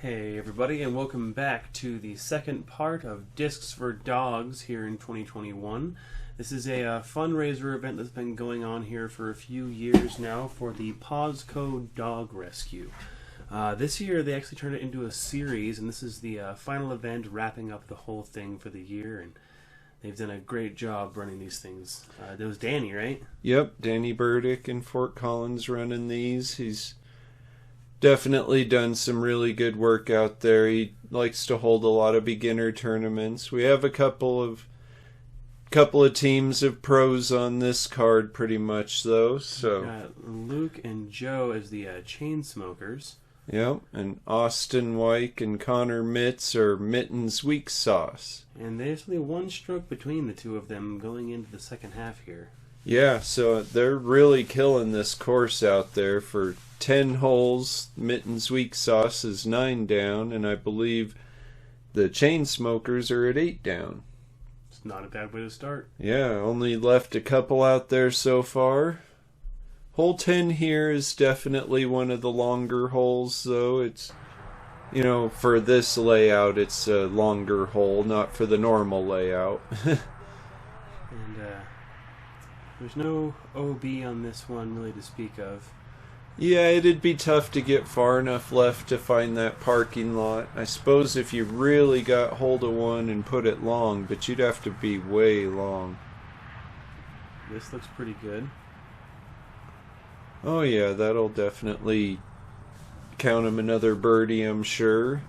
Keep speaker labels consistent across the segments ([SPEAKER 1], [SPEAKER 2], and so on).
[SPEAKER 1] Hey everybody, and welcome back to the second part of Discs for Dogs here in 2021. This is a fundraiser event that's been going on here for a few years now for the PawsCo Dog Rescue. This year they actually turned it into a series, and this is the final event wrapping up the whole thing for the year, and they've done a great job running these things. That was Danny, right?
[SPEAKER 2] Yep, Danny Burdick in Fort Collins running these. He's definitely done some really good work out there. He likes to hold a lot of beginner tournaments. We have a couple of teams of pros on this card pretty much though. So
[SPEAKER 1] Luke and Joe as the Chainsmokers.
[SPEAKER 2] Yep, and Austin Weik and Connor Mitts are Mitten's Weiksauce.
[SPEAKER 1] And there's only one stroke between the two of them going into the second half here.
[SPEAKER 2] Yeah, so they're really killing this course out there. For 10 holes, Mitten's Weiksauce is 9 down, and I believe the Chainsmokers are at 8 down.
[SPEAKER 1] It's not a bad way to start.
[SPEAKER 2] Yeah, only left a couple out there so far. Hole 10 here is definitely one of the longer holes, though. It's, you know, for this layout, it's a longer hole, not for the normal layout.
[SPEAKER 1] And there's no OB on this one really to speak of.
[SPEAKER 2] Yeah, it'd be tough to get far enough left to find that parking lot. I suppose if you really got hold of one and put it long, but you'd have to be way long.
[SPEAKER 1] This looks pretty good.
[SPEAKER 2] Oh yeah, that'll definitely count him another birdie, I'm sure.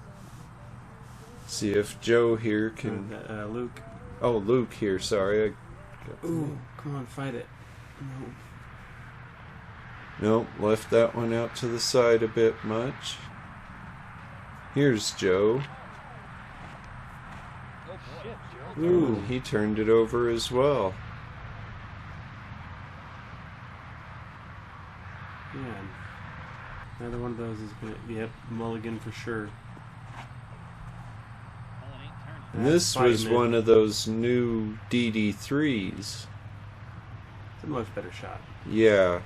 [SPEAKER 2] See if Joe here can...
[SPEAKER 1] Luke.
[SPEAKER 2] Oh, Luke here, sorry.
[SPEAKER 1] Ooh, come on, fight it. No.
[SPEAKER 2] Nope, left that one out to the side a bit much. Here's Joe. Ooh, he turned it over as well.
[SPEAKER 1] Yeah, another one of those is going to be a mulligan for sure.
[SPEAKER 2] And this was one of those new DD3s.
[SPEAKER 1] It's a much better shot.
[SPEAKER 2] Yeah.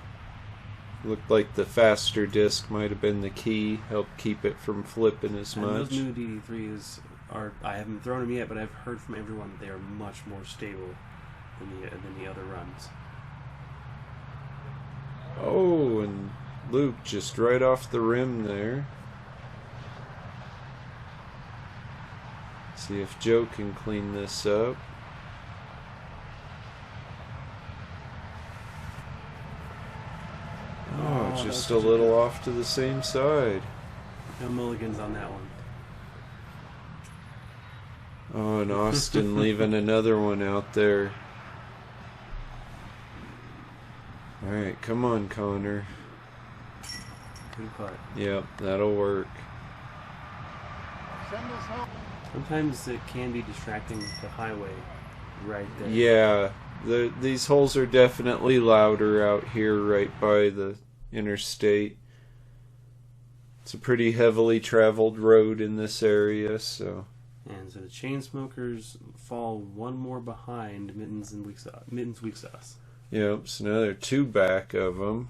[SPEAKER 2] Looked like the faster disc might have been the key, helped keep it from flipping as much.
[SPEAKER 1] Those new DD3s are, I haven't thrown them yet, but I've heard from everyone that they are much more stable than the other runs.
[SPEAKER 2] Oh, and Luke just right off the rim there. See if Joe can clean this up. Oh, just a little off to the same side.
[SPEAKER 1] No mulligans on that one.
[SPEAKER 2] Oh, and Austin leaving another one out there. Alright, come on, Connor.
[SPEAKER 1] Good putt.
[SPEAKER 2] Yep, that'll work.
[SPEAKER 1] Sometimes it can be distracting the highway right there.
[SPEAKER 2] Yeah, these holes are definitely louder out here right by the interstate. It's a pretty heavily traveled road in this area, so...
[SPEAKER 1] And so the Chainsmokers fall one more behind Mitten's Weiksauce.
[SPEAKER 2] Yep, so now there are 2 back of them.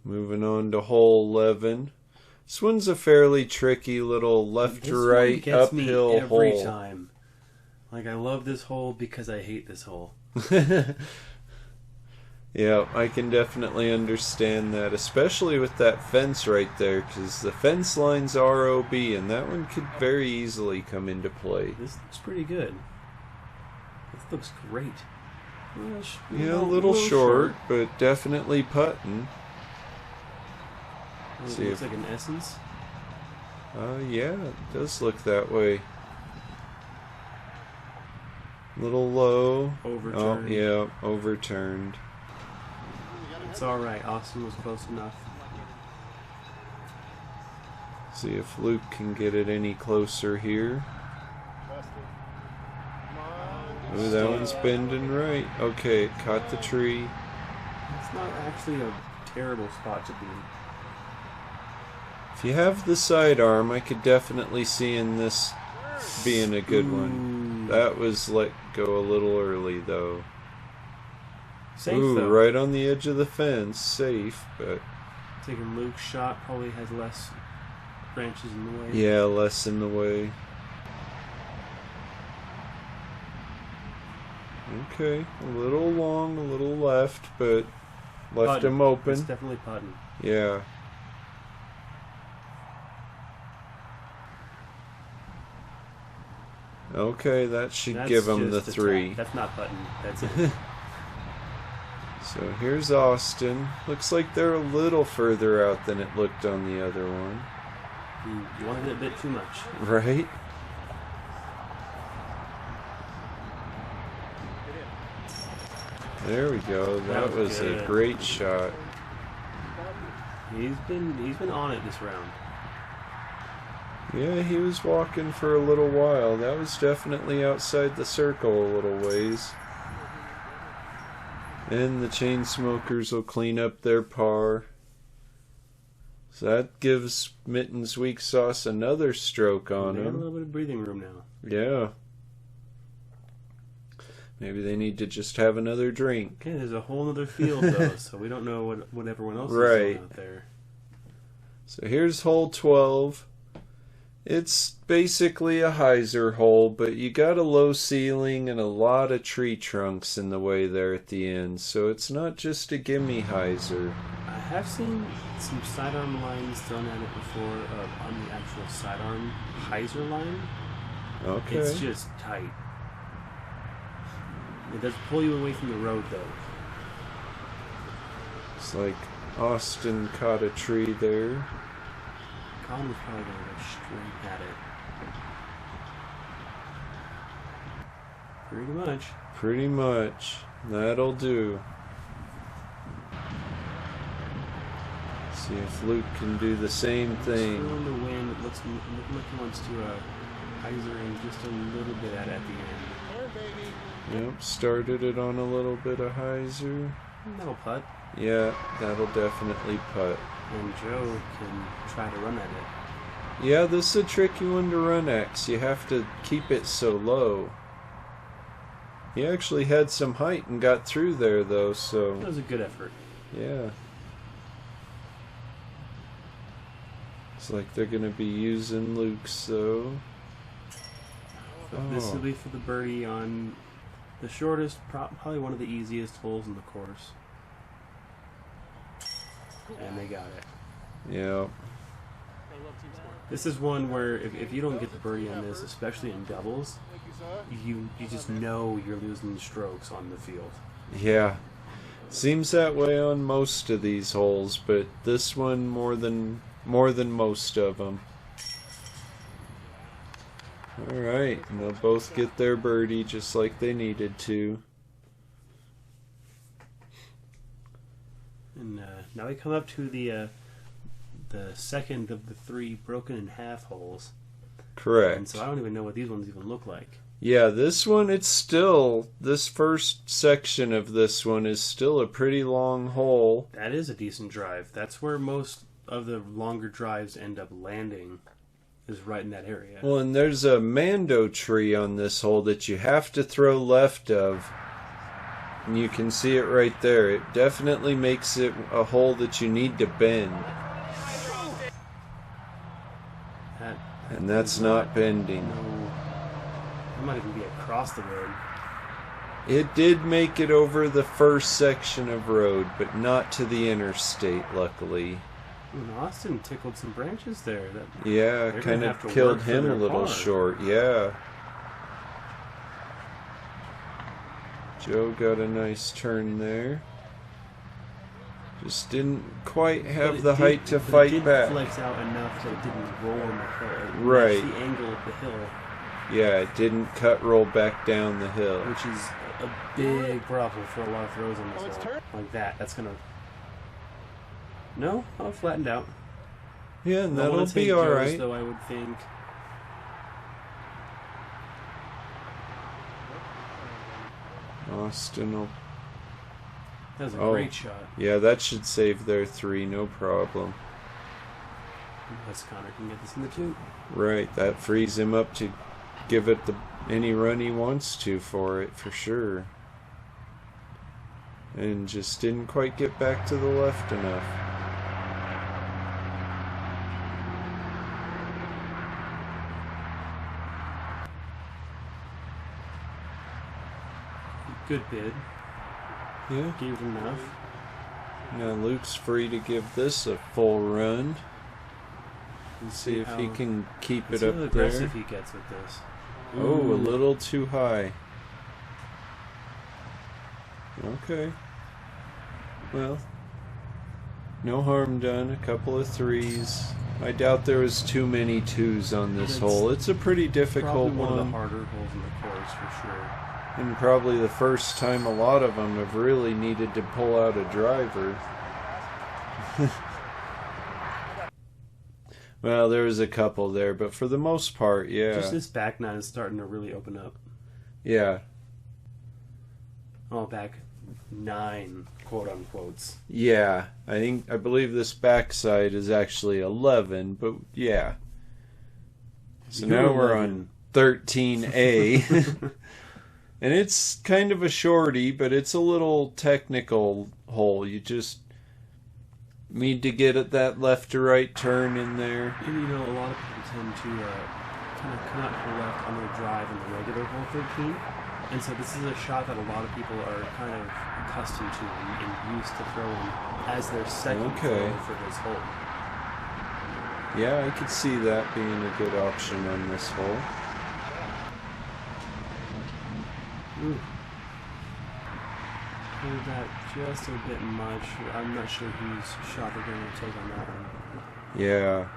[SPEAKER 2] Moving on to hole 11. This one's a fairly tricky little left to right uphill hole.
[SPEAKER 1] Every time. Like, I love this hole because I hate this hole.
[SPEAKER 2] Yeah, I can definitely understand that, especially with that fence right there, because the fence line's ROB, and that one could very easily come into play.
[SPEAKER 1] This looks pretty good. This looks great.
[SPEAKER 2] Yeah, a little short, but definitely putting.
[SPEAKER 1] It looks like an Essence.
[SPEAKER 2] Yeah, it does look that way. Little low.
[SPEAKER 1] Overturned.
[SPEAKER 2] Oh, yeah, overturned.
[SPEAKER 1] It's alright, Austin was close enough.
[SPEAKER 2] See if Luke can get it any closer here. Ooh, that one's bending right. Okay, it caught the tree.
[SPEAKER 1] It's not actually a terrible spot to be in.
[SPEAKER 2] If you have the sidearm, I could definitely see in this being a good one. That was let go a little early, though.
[SPEAKER 1] Safe,
[SPEAKER 2] ooh,
[SPEAKER 1] though.
[SPEAKER 2] Right on the edge of the fence. Safe, but...
[SPEAKER 1] Taking Luke's shot probably has less branches in the way.
[SPEAKER 2] Yeah, less in the way. Okay, a little long, a little left, but left
[SPEAKER 1] Putting.
[SPEAKER 2] him open.
[SPEAKER 1] It's definitely putting.
[SPEAKER 2] Yeah. Okay, that should give him the 3.
[SPEAKER 1] That's not putting. That's it.
[SPEAKER 2] So here's Austin. Looks like they're a little further out than it looked on the other one.
[SPEAKER 1] You wanted it a bit too much.
[SPEAKER 2] Right? There we go. That was a great shot.
[SPEAKER 1] He's been on it this round.
[SPEAKER 2] Yeah, he was walking for a little while. That was definitely outside the circle a little ways. And the Chainsmokers will clean up their par. So that gives Mitten's Weiksauce another stroke on
[SPEAKER 1] They have a
[SPEAKER 2] him.
[SPEAKER 1] little bit of breathing room now.
[SPEAKER 2] Yeah. Maybe they need to just have another drink.
[SPEAKER 1] Okay, there's a whole other field though, so we don't know what everyone else is
[SPEAKER 2] Right.
[SPEAKER 1] doing out there.
[SPEAKER 2] So here's hole 12. It's basically a hyzer hole, but you got a low ceiling and a lot of tree trunks in the way there at the end, so it's not just a gimme hyzer.
[SPEAKER 1] I have seen some sidearm lines thrown at it before on the actual sidearm hyzer line.
[SPEAKER 2] Okay.
[SPEAKER 1] It's just tight. It does pull you away from the road though.
[SPEAKER 2] It's like Austin caught a tree there.
[SPEAKER 1] Colin was probably going to go straight at it. Pretty much.
[SPEAKER 2] Pretty much. That'll do. See if Luke can do the same thing.
[SPEAKER 1] Still in the wind. It looks like he wants to hyzer in just a little bit at the end.
[SPEAKER 2] Yep, started it on a little bit of hyzer.
[SPEAKER 1] That'll putt.
[SPEAKER 2] Yeah, that'll definitely putt.
[SPEAKER 1] And Joe can try to run at it.
[SPEAKER 2] Yeah, this is a tricky one to run X. You have to keep it so low. He actually had some height and got through there though, so
[SPEAKER 1] That was a good effort.
[SPEAKER 2] yeah. It's like they're gonna be using Luke's though.
[SPEAKER 1] This will be for the birdie on the shortest, probably one of the easiest holes in the course. And they got it.
[SPEAKER 2] Yeah.
[SPEAKER 1] This is one where if you don't get the birdie on this, especially in doubles, you just know you're losing strokes on the field.
[SPEAKER 2] Yeah. Seems that way on most of these holes, but this one more than most of them. All right, and they'll both get their birdie just like they needed to.
[SPEAKER 1] And now we come up to the second of the 3 broken in half holes.
[SPEAKER 2] Correct.
[SPEAKER 1] And so I don't even know what these ones even look like.
[SPEAKER 2] Yeah, this one, it's still, this first section of this one is still a pretty long hole.
[SPEAKER 1] That is a decent drive. That's where most of the longer drives end up landing, is right in that area.
[SPEAKER 2] Well, and there's a mando tree on this hole that you have to throw left of. And you can see it right there. It definitely makes it a hole that you need to bend. And that's not bending.
[SPEAKER 1] No, that might even be across the road.
[SPEAKER 2] It did make it over the first section of road, but not to the interstate, luckily.
[SPEAKER 1] And Austin tickled some branches there.
[SPEAKER 2] Yeah,
[SPEAKER 1] They're
[SPEAKER 2] kind
[SPEAKER 1] gonna
[SPEAKER 2] of
[SPEAKER 1] have to
[SPEAKER 2] killed
[SPEAKER 1] work for
[SPEAKER 2] him a
[SPEAKER 1] their
[SPEAKER 2] little
[SPEAKER 1] par.
[SPEAKER 2] short, yeah. Joe got a nice turn there. Just didn't quite have the height to fight
[SPEAKER 1] it did
[SPEAKER 2] back.
[SPEAKER 1] flex out enough so it didn't roll on the hill. It
[SPEAKER 2] Right.
[SPEAKER 1] matched the angle of the hill,
[SPEAKER 2] Yeah, it didn't cut roll back down the hill.
[SPEAKER 1] which is a big problem for a lot of throws on this hole. Like that. That's gonna. No, I'll flattened out.
[SPEAKER 2] Yeah, and
[SPEAKER 1] I wanna
[SPEAKER 2] that'll
[SPEAKER 1] take
[SPEAKER 2] be
[SPEAKER 1] Joe's,
[SPEAKER 2] alright.
[SPEAKER 1] though, I would think.
[SPEAKER 2] Austin will...
[SPEAKER 1] That was a
[SPEAKER 2] Oh.
[SPEAKER 1] great shot.
[SPEAKER 2] Yeah, that should save their 3, no problem.
[SPEAKER 1] Unless Connor can get this in the 2.
[SPEAKER 2] Right, that frees him up to give it any run he wants to for it, for sure. And just didn't quite get back to the left enough.
[SPEAKER 1] Good bid.
[SPEAKER 2] Yeah.
[SPEAKER 1] Gave it enough.
[SPEAKER 2] Now Luke's free to give this a full run.
[SPEAKER 1] And
[SPEAKER 2] See if he can keep it
[SPEAKER 1] how
[SPEAKER 2] up
[SPEAKER 1] aggressive
[SPEAKER 2] there.
[SPEAKER 1] he gets with this.
[SPEAKER 2] Oh, a
[SPEAKER 1] Ooh.
[SPEAKER 2] little too high. Okay. Well, no harm done. A couple of threes. I doubt there was too many twos on this hole. It's a pretty difficult
[SPEAKER 1] Probably one of the
[SPEAKER 2] one.
[SPEAKER 1] harder holes in the course for sure.
[SPEAKER 2] And probably the first time a lot of them have really needed to pull out a driver. Well, there was a couple there, but for the most part, yeah.
[SPEAKER 1] Just this back nine is starting to really open up.
[SPEAKER 2] Yeah.
[SPEAKER 1] Oh, back nine, quote unquotes.
[SPEAKER 2] Yeah. I believe this backside is actually 11, but yeah. So
[SPEAKER 1] You're
[SPEAKER 2] now we're
[SPEAKER 1] 11.
[SPEAKER 2] on 13A. And it's kind of a shorty, but it's a little technical hole. You just need to get at that left to right turn in there.
[SPEAKER 1] And you know, a lot of people tend to kind of come out to the left on their drive in the regular hole 13. And so this is a shot that a lot of people are kind of accustomed to and used to throwing as their second throw for this hole.
[SPEAKER 2] Yeah, I could see that being a good option on this hole.
[SPEAKER 1] Ooh. Pulled that just a bit much. I'm not sure whose shot they're going to take on that one.
[SPEAKER 2] Yeah.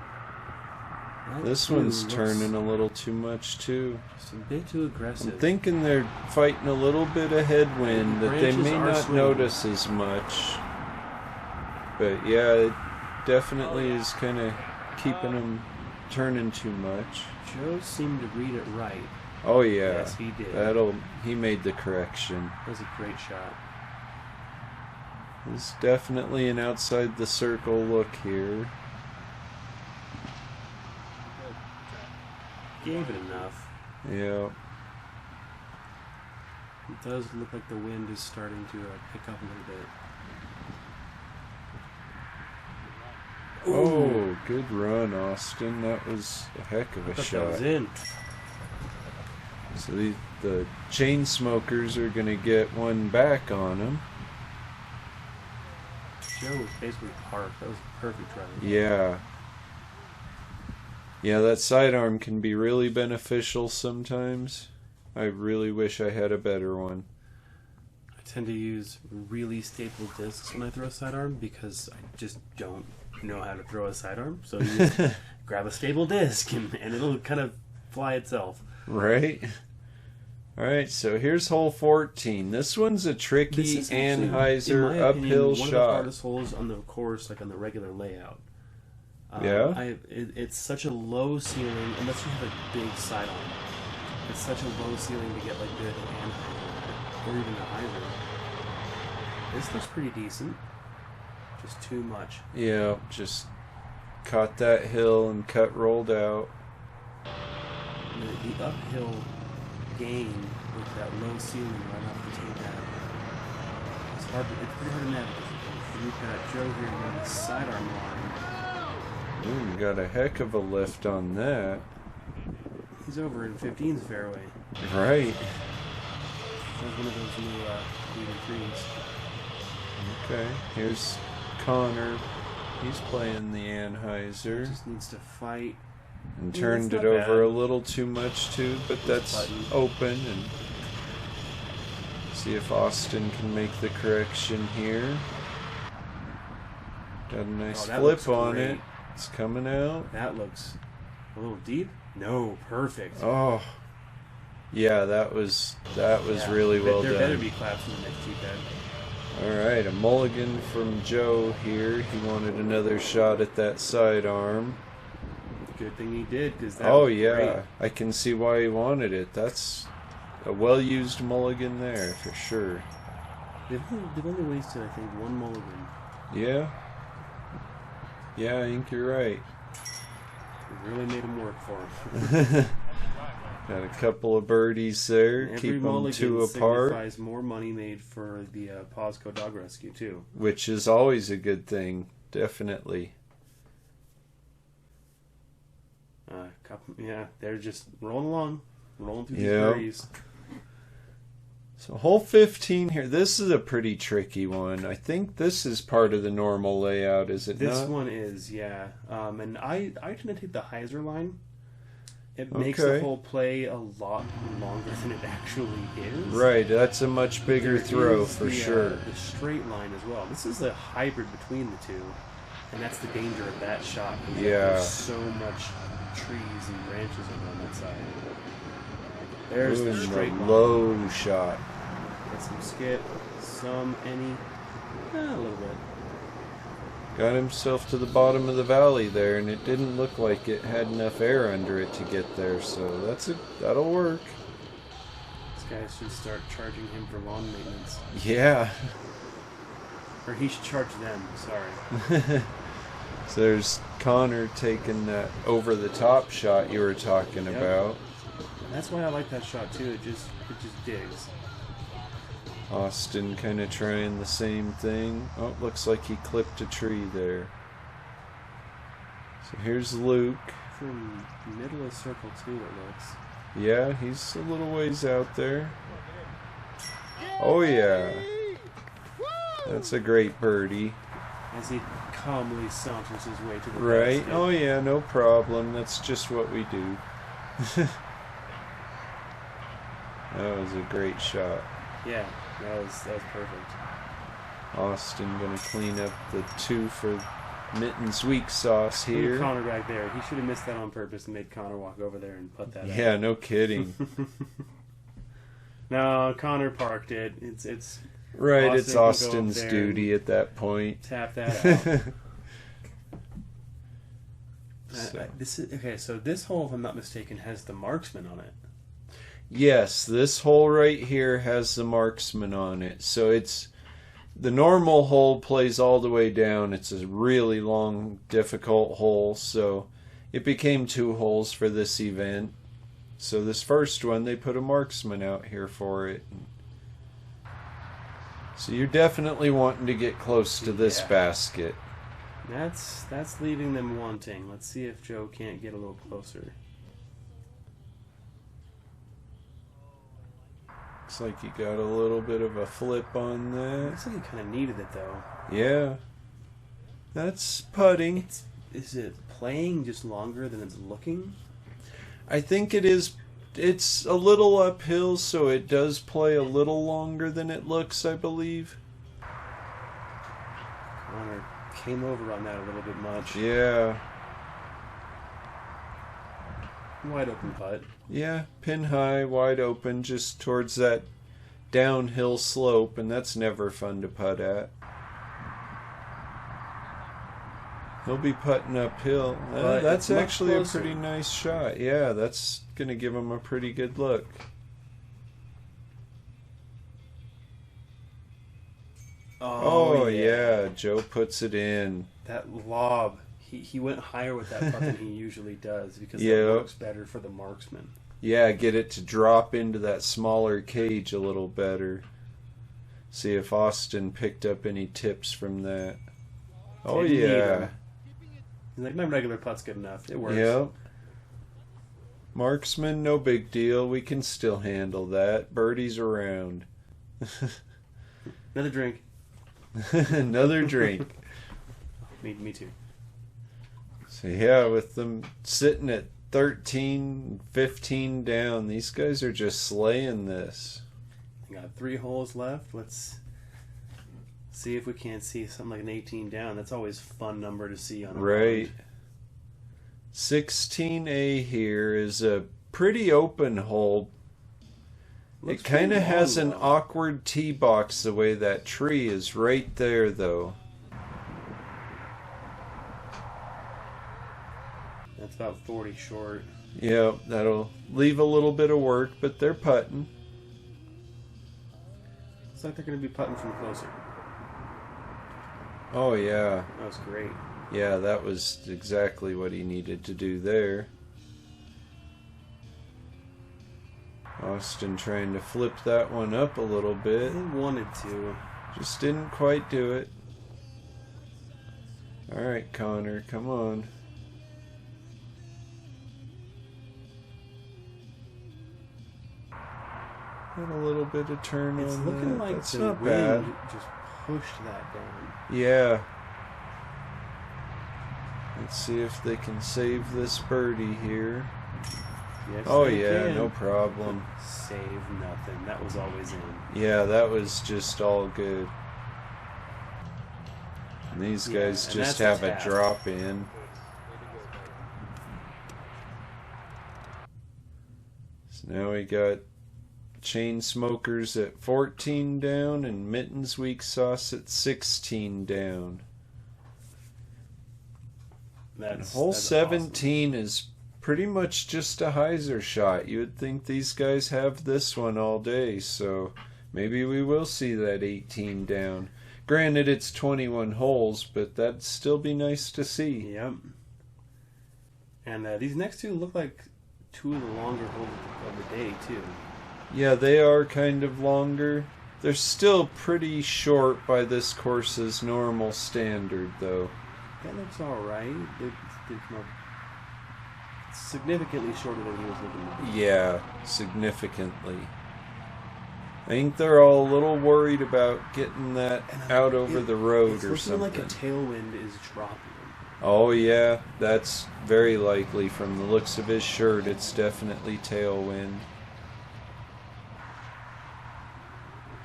[SPEAKER 1] That
[SPEAKER 2] This one's turning a little too much, too.
[SPEAKER 1] Just a bit too aggressive.
[SPEAKER 2] I'm thinking they're fighting a little bit of headwind that they
[SPEAKER 1] Branches
[SPEAKER 2] may
[SPEAKER 1] are
[SPEAKER 2] not
[SPEAKER 1] swinging.
[SPEAKER 2] notice as much. But yeah, it definitely is kind of keeping them turning too much.
[SPEAKER 1] Joe seemed to read it right.
[SPEAKER 2] Oh yeah,
[SPEAKER 1] Yes, he did.
[SPEAKER 2] he made the correction.
[SPEAKER 1] That was a great shot.
[SPEAKER 2] It's definitely an outside the circle look here.
[SPEAKER 1] Gave it enough.
[SPEAKER 2] Yeah.
[SPEAKER 1] It does look like the wind is starting to pick up a little bit.
[SPEAKER 2] Oh, good run, Austin. That was a heck of a
[SPEAKER 1] I thought
[SPEAKER 2] shot.
[SPEAKER 1] that was in.
[SPEAKER 2] So the Chainsmokers are going to get one back on him.
[SPEAKER 1] Joe was basically parked. That was a perfect drive.
[SPEAKER 2] Yeah. Yeah, that sidearm can be really beneficial sometimes. I really wish I had a better one.
[SPEAKER 1] I tend to use really stable discs when I throw a sidearm because I just don't know how to throw a sidearm. So you just grab a stable disc and it'll kind of fly itself.
[SPEAKER 2] Right? Alright, so here's hole 14. This one's a tricky
[SPEAKER 1] This is actually,
[SPEAKER 2] Anheuser
[SPEAKER 1] in my opinion,
[SPEAKER 2] uphill
[SPEAKER 1] one of the
[SPEAKER 2] shot.
[SPEAKER 1] hardest holes on the course, like on the regular layout.
[SPEAKER 2] Yeah?
[SPEAKER 1] It's such a low ceiling, unless you have a big sidearm. It's such a low ceiling to get like good Anheuser, or even a Heiser. This looks pretty decent. Just too much.
[SPEAKER 2] Yeah, just caught that hill and cut rolled out.
[SPEAKER 1] The uphill gain with that low ceiling right off the tee pad. It's pretty hard to navigate. We've got Joe here on the sidearm line.
[SPEAKER 2] Ooh, got a heck of a lift on that.
[SPEAKER 1] He's over in 15's fairway.
[SPEAKER 2] Right.
[SPEAKER 1] That's one of those new leading threes.
[SPEAKER 2] Okay, here's Connor. He's playing the Anheuser.
[SPEAKER 1] Just needs to fight.
[SPEAKER 2] And
[SPEAKER 1] Yeah,
[SPEAKER 2] turned
[SPEAKER 1] that's
[SPEAKER 2] it
[SPEAKER 1] not
[SPEAKER 2] over
[SPEAKER 1] bad.
[SPEAKER 2] a little too much too, but that's
[SPEAKER 1] button.
[SPEAKER 2] open, and see if Austin can make the correction here. Got a nice
[SPEAKER 1] that
[SPEAKER 2] flip
[SPEAKER 1] looks
[SPEAKER 2] on
[SPEAKER 1] great.
[SPEAKER 2] it. It's coming out.
[SPEAKER 1] That looks a little deep. No, perfect.
[SPEAKER 2] Oh, yeah, that was
[SPEAKER 1] Yeah.
[SPEAKER 2] really well
[SPEAKER 1] there
[SPEAKER 2] done.
[SPEAKER 1] better be claps in the next tee pad.
[SPEAKER 2] All right, a mulligan from Joe here. He wanted another shot at that sidearm.
[SPEAKER 1] Good thing he did, because that
[SPEAKER 2] Oh
[SPEAKER 1] was
[SPEAKER 2] yeah,
[SPEAKER 1] great.
[SPEAKER 2] I can see why he wanted it. That's a well-used mulligan there for sure.
[SPEAKER 1] They've only wasted, I think, one mulligan.
[SPEAKER 2] Yeah. Yeah, I think you're right.
[SPEAKER 1] It really made him work for him.
[SPEAKER 2] Got a couple of birdies there.
[SPEAKER 1] Every
[SPEAKER 2] Keep them
[SPEAKER 1] mulligan
[SPEAKER 2] two apart,
[SPEAKER 1] signifies more money made for the PawsCo dog rescue, too.
[SPEAKER 2] which is always a good thing. Definitely.
[SPEAKER 1] Yeah, they're just rolling along. Rolling through these
[SPEAKER 2] Yeah.
[SPEAKER 1] birdies.
[SPEAKER 2] So hole 15 here. This is a pretty tricky one. I think this is part of the normal layout, is it not?
[SPEAKER 1] This one is, yeah. And I tend to take the hyzer line. It makes the whole play a lot longer than it actually is.
[SPEAKER 2] Right, that's a much bigger throw for sure.
[SPEAKER 1] The straight line as well. This is a hybrid between the two, and that's the danger of that shot.
[SPEAKER 2] Yeah.
[SPEAKER 1] There's so much trees and branches on that side. There's the straight line.
[SPEAKER 2] Low shot.
[SPEAKER 1] Get some skip, any, a little bit.
[SPEAKER 2] Got himself to the bottom of the valley there, and it didn't look like it had enough air under it to get there, so that'll work.
[SPEAKER 1] This guy should start charging him for lawn maintenance.
[SPEAKER 2] Yeah.
[SPEAKER 1] Or he should charge them, sorry.
[SPEAKER 2] So there's Connor taking that over-the-top shot you were talking about.
[SPEAKER 1] And that's why I like that shot, too. It just digs.
[SPEAKER 2] Austin kind of trying the same thing. Oh, looks like he clipped a tree there. So here's Luke.
[SPEAKER 1] From middle of circle 2, it looks.
[SPEAKER 2] Yeah, he's a little ways out there. Oh, yeah. That's a great birdie.
[SPEAKER 1] As he calmly saunters his way to the
[SPEAKER 2] right.
[SPEAKER 1] basket.
[SPEAKER 2] Oh, yeah, no problem. That's just what we do. That was a great shot.
[SPEAKER 1] Yeah, that was perfect.
[SPEAKER 2] Austin gonna clean up the 2 for Mitten's Weiksauce here.
[SPEAKER 1] Connor back there. He should have missed that on purpose and made Connor walk over there and put that out.
[SPEAKER 2] Yeah, no kidding.
[SPEAKER 1] No, Connor parked it. It's
[SPEAKER 2] right.
[SPEAKER 1] Austin
[SPEAKER 2] It's Austin's duty at that point.
[SPEAKER 1] Tap that out.
[SPEAKER 2] So.
[SPEAKER 1] So this hole, if I'm not mistaken, has the marksman on it.
[SPEAKER 2] Yes, this hole right here has the marksman on it. So it's the normal hole plays all the way down. It's a really long, difficult hole. So it became 2 holes for this event. So this first one, they put a marksman out here for it. So you're definitely wanting to get close to this basket.
[SPEAKER 1] That's leaving them wanting. Let's see if Joe can't get a little closer.
[SPEAKER 2] Looks like you got a little bit of a flip on that.
[SPEAKER 1] Looks like he kind of needed it, though.
[SPEAKER 2] Yeah. That's putting.
[SPEAKER 1] Is it playing just longer than it's looking?
[SPEAKER 2] I think it is. It's a little uphill, so it does play a little longer than it looks, I believe.
[SPEAKER 1] Connor came over on that a little bit much.
[SPEAKER 2] Yeah.
[SPEAKER 1] Wide open putt.
[SPEAKER 2] Yeah, pin high, wide open, just towards that downhill slope, and that's never fun to putt at. He'll be putting uphill. That's actually a pretty nice shot. Yeah, that's going to give him a pretty good look. Oh yeah, Joe puts it in.
[SPEAKER 1] That lob. He went higher with that putt than he usually does because it works better for the marksman.
[SPEAKER 2] Yeah, get it to drop into that smaller cage a little better. See if Austin picked up any tips from that. Oh yeah.
[SPEAKER 1] He's like, my regular putt's good enough. It works.
[SPEAKER 2] Yep. Marksman, no big deal. We can still handle that. Birdie's around.
[SPEAKER 1] Another drink.
[SPEAKER 2] Another drink.
[SPEAKER 1] Me too.
[SPEAKER 2] So yeah, with them sitting at 13, 15 down, these guys are just slaying this.
[SPEAKER 1] We got 3 holes left. Let's see if we can't see something like an 18 down. That's always a fun number to see on a round.
[SPEAKER 2] 16A here is a pretty open hole. It kind of has an awkward tee box the way that tree is right there, though.
[SPEAKER 1] That's about 40 short.
[SPEAKER 2] Yeah, that'll leave a little bit of work, but they're putting.
[SPEAKER 1] Looks like they're going to be putting from closer.
[SPEAKER 2] Oh, yeah.
[SPEAKER 1] That was great.
[SPEAKER 2] Yeah, that was exactly what he needed to do there. Austin trying to flip that one up a little bit.
[SPEAKER 1] He wanted to.
[SPEAKER 2] Just didn't quite do it. Alright, Connor, come on. Got a little bit of turn
[SPEAKER 1] It's
[SPEAKER 2] on
[SPEAKER 1] looking
[SPEAKER 2] that.
[SPEAKER 1] like
[SPEAKER 2] That's
[SPEAKER 1] the
[SPEAKER 2] not
[SPEAKER 1] wind
[SPEAKER 2] bad.
[SPEAKER 1] just pushed that down.
[SPEAKER 2] Yeah. Let's see if they can save this birdie here.
[SPEAKER 1] Yes,
[SPEAKER 2] Oh
[SPEAKER 1] they
[SPEAKER 2] yeah,
[SPEAKER 1] can.
[SPEAKER 2] no problem.
[SPEAKER 1] Save nothing. That was always in.
[SPEAKER 2] Yeah, that was just all good. And these guys
[SPEAKER 1] and
[SPEAKER 2] just
[SPEAKER 1] that's
[SPEAKER 2] have
[SPEAKER 1] a
[SPEAKER 2] a
[SPEAKER 1] tap.
[SPEAKER 2] drop in. So now we got Chainsmokers at 14 down and Mitten's Weiksauce at 16 down.
[SPEAKER 1] That's
[SPEAKER 2] Hole
[SPEAKER 1] that's
[SPEAKER 2] 17 is pretty much just a hyzer shot. You would think these guys have this one all day, so maybe we will see that 18 down. Granted, it's 21 holes, but that'd still be nice to see.
[SPEAKER 1] Yep. And these next two look like two of the longer holes of the day, too.
[SPEAKER 2] Yeah, they are kind of longer. They're still pretty short by this course's normal standard, though.
[SPEAKER 1] That looks alright. They come up significantly shorter than he was looking at.
[SPEAKER 2] Yeah, significantly. I think they're all a little worried about getting that out over the road or
[SPEAKER 1] It's looking
[SPEAKER 2] something.
[SPEAKER 1] like a tailwind is dropping.
[SPEAKER 2] Oh yeah, that's very likely from the looks of his shirt. It's definitely tailwind.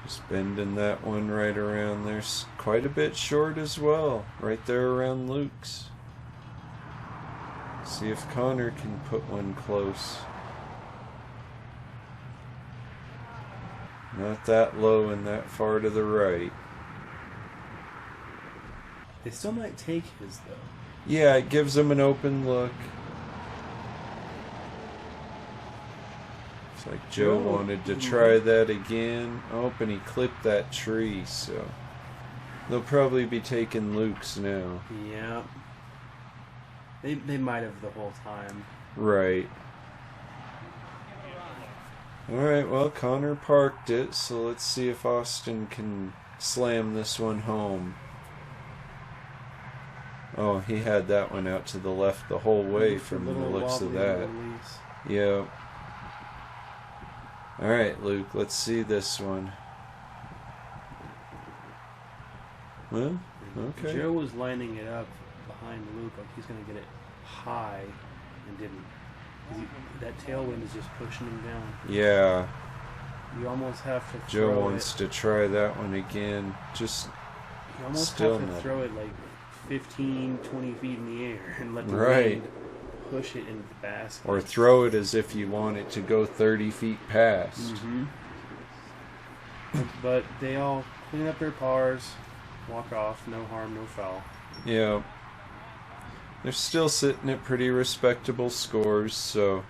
[SPEAKER 2] Just bending that one right around there. Quite a bit short as well. Right there around Luke's. See if Connor can put one close. Not that low and that far to the right.
[SPEAKER 1] They still might take his, though.
[SPEAKER 2] Yeah, it gives them an open look. It's like Joe wanted to try that again. Oh, and he clipped that tree, so they'll probably be taking Luke's now.
[SPEAKER 1] Yeah. They might have the whole time.
[SPEAKER 2] Right. Alright, well, Connor parked it, so let's see if Austin can slam this one home. Oh, he had that one out to the left the whole way from the looks of that. Yeah. Alright, Luke, let's see this one. Well, okay.
[SPEAKER 1] Joe was lining it up behind Luke like he's going to get it high and didn't. That tailwind is just pushing him down.
[SPEAKER 2] Yeah.
[SPEAKER 1] You almost have to throw
[SPEAKER 2] Joe wants to try that one again. Just
[SPEAKER 1] you almost
[SPEAKER 2] still
[SPEAKER 1] have to
[SPEAKER 2] not.
[SPEAKER 1] throw it like 15, 20 feet in the air and let the
[SPEAKER 2] Right.
[SPEAKER 1] wind push it into the basket.
[SPEAKER 2] Or throw it as if you want it to go 30 feet past.
[SPEAKER 1] Mm-hmm. But they all clean up their pars, walk off, no harm, no foul.
[SPEAKER 2] Yeah. They're still sitting at pretty respectable scores, so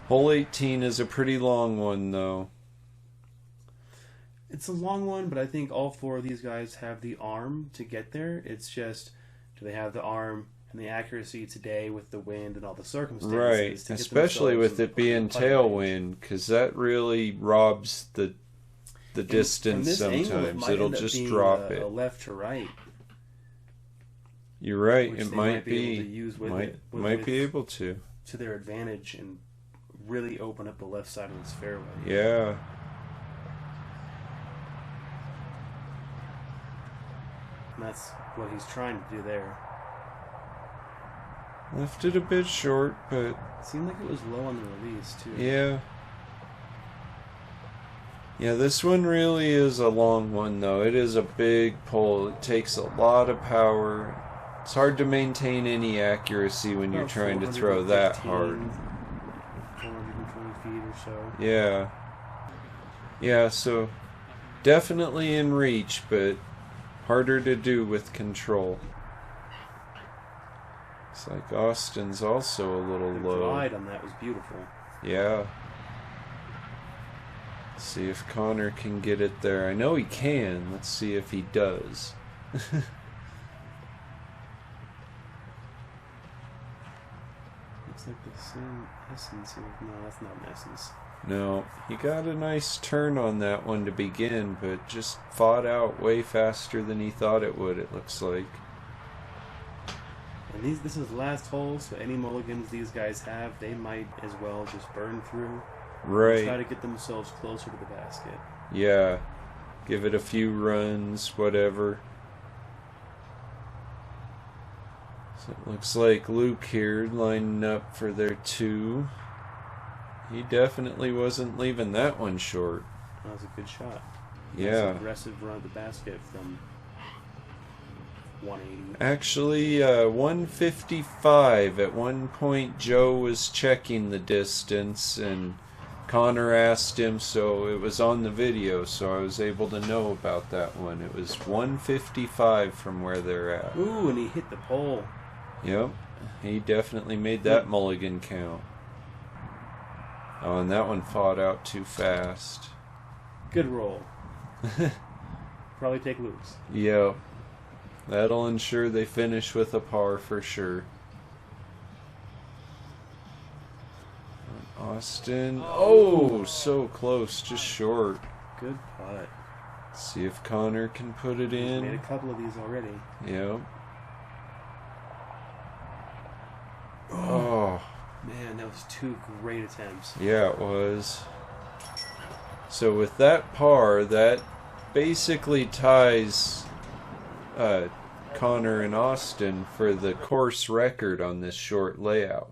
[SPEAKER 2] hole 18 is a pretty long one, though.
[SPEAKER 1] It's a long one, but I think all four of these guys have the arm to get there. It's just, do they have the arm and the accuracy today with the wind and all the circumstances?
[SPEAKER 2] Right,
[SPEAKER 1] to get
[SPEAKER 2] especially with
[SPEAKER 1] themselves
[SPEAKER 2] it being tailwind, because that really robs the distance
[SPEAKER 1] from this angle, it
[SPEAKER 2] sometimes.
[SPEAKER 1] might
[SPEAKER 2] It'll
[SPEAKER 1] end up
[SPEAKER 2] just
[SPEAKER 1] being
[SPEAKER 2] drop
[SPEAKER 1] a
[SPEAKER 2] it.
[SPEAKER 1] left to right.
[SPEAKER 2] You're right,
[SPEAKER 1] Which
[SPEAKER 2] it
[SPEAKER 1] they
[SPEAKER 2] might
[SPEAKER 1] be able
[SPEAKER 2] be.
[SPEAKER 1] to use with
[SPEAKER 2] Might be able to.
[SPEAKER 1] to their advantage and really open up the left side of this fairway.
[SPEAKER 2] Yeah.
[SPEAKER 1] And that's what he's trying to do there.
[SPEAKER 2] Left it a bit short, but
[SPEAKER 1] It seemed like it was low on the release, too.
[SPEAKER 2] yeah. Yeah, this one really is a long one, though. It is a big pull. It takes a lot of power. It's hard to maintain any accuracy when you're
[SPEAKER 1] About
[SPEAKER 2] trying to throw that
[SPEAKER 1] 415,
[SPEAKER 2] hard.
[SPEAKER 1] 420 feet or so.
[SPEAKER 2] Yeah. Yeah, so definitely in reach, but harder to do with control. It's like Austin's also a little
[SPEAKER 1] The
[SPEAKER 2] low.
[SPEAKER 1] glide on that was beautiful.
[SPEAKER 2] Yeah. See if Connor can get it there. I know he can. Let's see if he does.
[SPEAKER 1] Looks like the same essence here. No, that's not an essence.
[SPEAKER 2] No, he got a nice turn on that one to begin, but just fought out way faster than he thought it would, it looks like.
[SPEAKER 1] And this is the last hole, so any mulligans these guys have, they might as well just burn through.
[SPEAKER 2] Right.
[SPEAKER 1] Try to get themselves closer to the basket.
[SPEAKER 2] Yeah. Give it a few runs, whatever. So it looks like Luke here lining up for their 2. He definitely wasn't leaving that one short.
[SPEAKER 1] That was a good shot.
[SPEAKER 2] Yeah.
[SPEAKER 1] Nice aggressive run at the basket from 180.
[SPEAKER 2] Actually, 155. At one point, Joe was checking the distance, and Connor asked him, so it was on the video, so I was able to know about that one. It was 155 from where they're at.
[SPEAKER 1] Ooh, and he hit the pole.
[SPEAKER 2] Yep. He definitely made that mulligan count. Oh, and that one fought out too fast.
[SPEAKER 1] Good roll. Probably take Luke's.
[SPEAKER 2] Yep. That'll ensure they finish with a par for sure. Austin. Oh, so close. Just short.
[SPEAKER 1] Good putt.
[SPEAKER 2] See if Connor can put it
[SPEAKER 1] He's
[SPEAKER 2] in.
[SPEAKER 1] made a couple of these already.
[SPEAKER 2] Yep. Oh.
[SPEAKER 1] Man, that was 2 great attempts.
[SPEAKER 2] Yeah, it was. So with that par, that basically ties Connor and Austin for the course record on this short layout.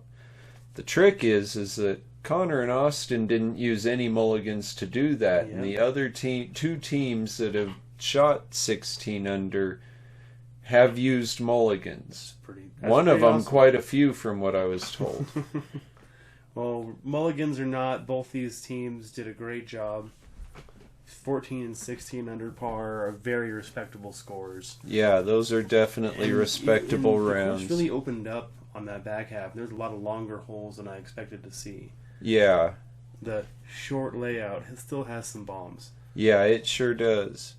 [SPEAKER 2] The trick is that Connor and Austin didn't use any mulligans to do that, and the other 2 teams that have shot 16 under have used mulligans. One of them, awesome. Quite a few from what I was told.
[SPEAKER 1] Well, mulligans or not, both these teams did a great job. 14 and 16 under par are very respectable scores.
[SPEAKER 2] Yeah, those are definitely respectable rounds.
[SPEAKER 1] The course really opened up on that back half. There's a lot of longer holes than I expected to see.
[SPEAKER 2] Yeah.
[SPEAKER 1] The short layout still has some bombs.
[SPEAKER 2] Yeah, it sure does.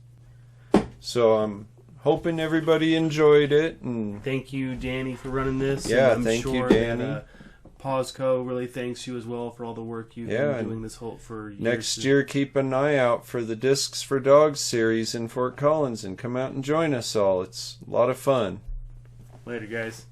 [SPEAKER 2] So I'm hoping everybody enjoyed it. And
[SPEAKER 1] thank you, Danny, for running this.
[SPEAKER 2] Yeah,
[SPEAKER 1] and
[SPEAKER 2] thank you, Danny.
[SPEAKER 1] That, PawsCo really thanks you as well for all the work you've been doing this whole for years.
[SPEAKER 2] Next year, keep an eye out for the Discs for Dogs series in Fort Collins and come out and join us all. It's a lot of fun.
[SPEAKER 1] Later, guys.